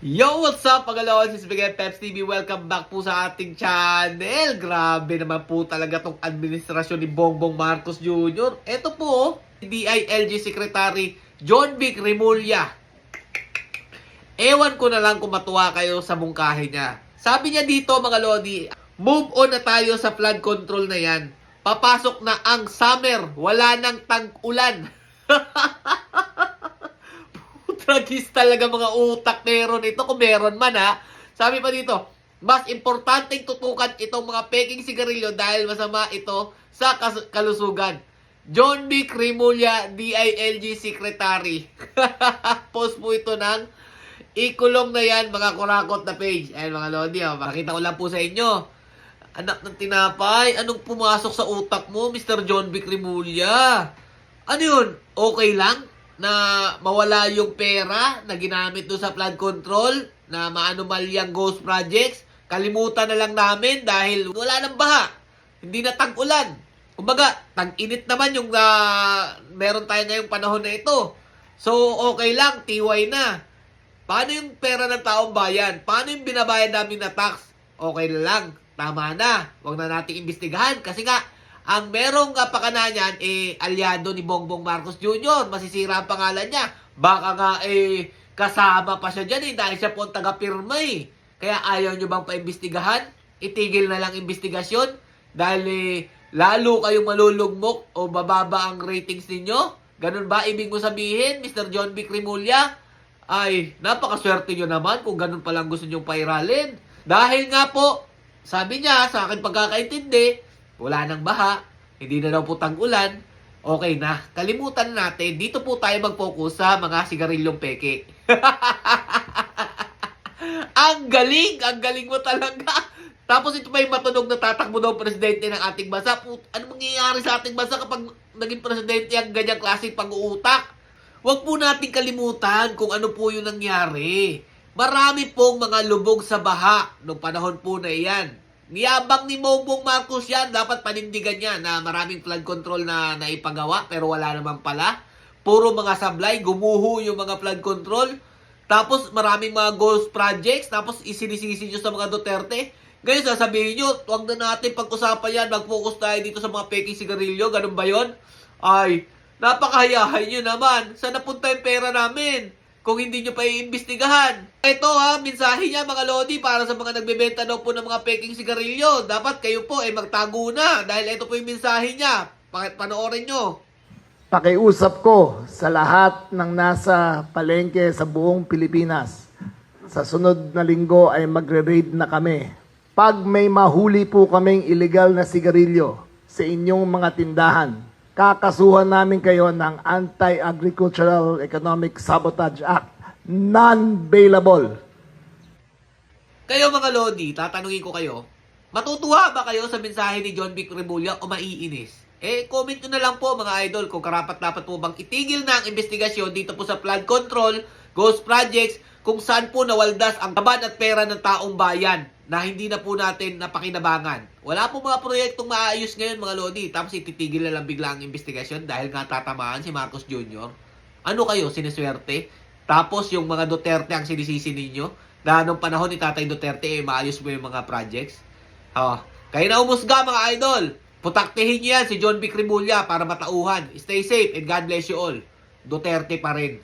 Yo, what's up mga lord? Si Spaghetti Peps TV. Welcome back po sa ating channel. Grabe naman po talaga tong administrasyon ni Bongbong Marcos Jr. Ito po, DILG Secretary John Vic Remulla. Ewan ko na lang kung matuwa kayo sa mungkahi niya. Sabi niya dito mga lodi, move on na tayo sa flood control na yan. Papasok na ang summer. Wala nang tag-ulan. Tragis talaga mga utak meron ito kung meron man ha. Sabi pa dito, mas importanteng tutukan itong mga peking sigarilyo dahil masama ito sa kalusugan. John Vic Remulla, DILG Secretary. Post po ito ng ikulong na yan mga kurakot na page. Ayan mga lodi, makita ko lang po sa inyo. Anak ng tinapay, anong pumasok sa utak mo, Mr. John Vic Remulla? Ano yun? Okay lang na mawala yung pera na ginamit doon sa flood control, na maanumalyang ghost projects? Kalimutan na lang namin dahil wala nang baha. Hindi na tag-ulan. Kumbaga, tag-init naman yung meron tayo ngayong panahon na ito. So, okay lang, tiway na. Paano yung pera ng taong bayan? Paano yung binabayad namin na tax? Okay na lang. Tama na. Huwag na natin imbestigahan. Kasi nga, ang merong pakana niyan, alyado ni Bongbong Marcos Jr. Masisira ang pangalan niya. Baka nga, kasama pa siya dyan dahil siya po ang taga-pirma Kaya ayaw nyo bang paimbestigahan? Itigil na lang investigasyon? Dahil lalo kayong malulugmok o bababa ang ratings ninyo? Ganun ba ibig mo sabihin, Mr. John Vic Remulla? Ay, napakaswerte nyo naman kung ganun palang gusto nyong pairalin. Dahil nga po, sabi niya, sa akin pagkakaintindi, wala nang baha, hindi na daw po tag-ulan, okay na. Kalimutan natin, dito po tayo mag-focus sa mga sigarilyong peke. Ang galing mo talaga. Tapos ito pa yung matunog na tatakbo daw presidente ng ating bansa. Ano mangyayari sa ating bansa kapag naging presidente ang ganyang klaseng pag-uutak? Huwag po natin kalimutan kung ano po yung nangyari. Marami pong mga lubog sa baha noong panahon po na iyan. Niyabang ni Bongbong Marcos yan, dapat panindigan niya na maraming flood control na naipagawa pero wala naman pala. Puro mga sablay, gumuho yung mga flood control. Tapos maraming mga ghost projects, tapos isinisisi nyo sa mga Duterte. Ngayon sasabihin nyo, huwag na natin pag-usapan yan, mag-focus tayo dito sa mga peking sigarilyo, ganun ba yun? Ay, napakahayahay nyo naman. Saan napunta yung pera namin? Kung hindi nyo pa iimbestigahan. Ito mensahe niya mga lodi para sa mga nagbebenta daw po ng mga peking sigarilyo. Dapat kayo po magtago na dahil ito po yung mensahe niya. Panoorin nyo. Pakiusap ko sa lahat ng nasa palengke sa buong Pilipinas. Sa sunod na linggo ay magre-raid na kami. Pag may mahuli po kaming illegal na sigarilyo sa inyong mga tindahan, kakasuhan namin kayo ng Anti-Agricultural Economic Sabotage Act. Non-bailable. Kayo mga lodi, tatanungin ko kayo, matutuwa ba kayo sa mensahe ni John Vic Remulla o maiinis? Comment nyo na lang po mga idol kung karapat-dapat po bang itigil na ang investigasyon dito po sa flood control, ghost projects, kung saan po nawaldas ang kaban at pera ng taong bayan na hindi na po natin napakinabangan. Wala po mga proyektong maayos ngayon mga lodi, tapos ititigil na lang bigla ang investigasyon dahil nga tatamaan si Marcos Jr. Ano kayo, siniswerte? Tapos yung mga Duterte ang sinisisi ninyo na nung panahon ni Tatay Duterte maayos mo yung mga projects? Kayo na umusga mga idol. Putaktihin niyo yan si John Vic Remulla para matauhan. Stay safe and God bless you all. Duterte pa rin.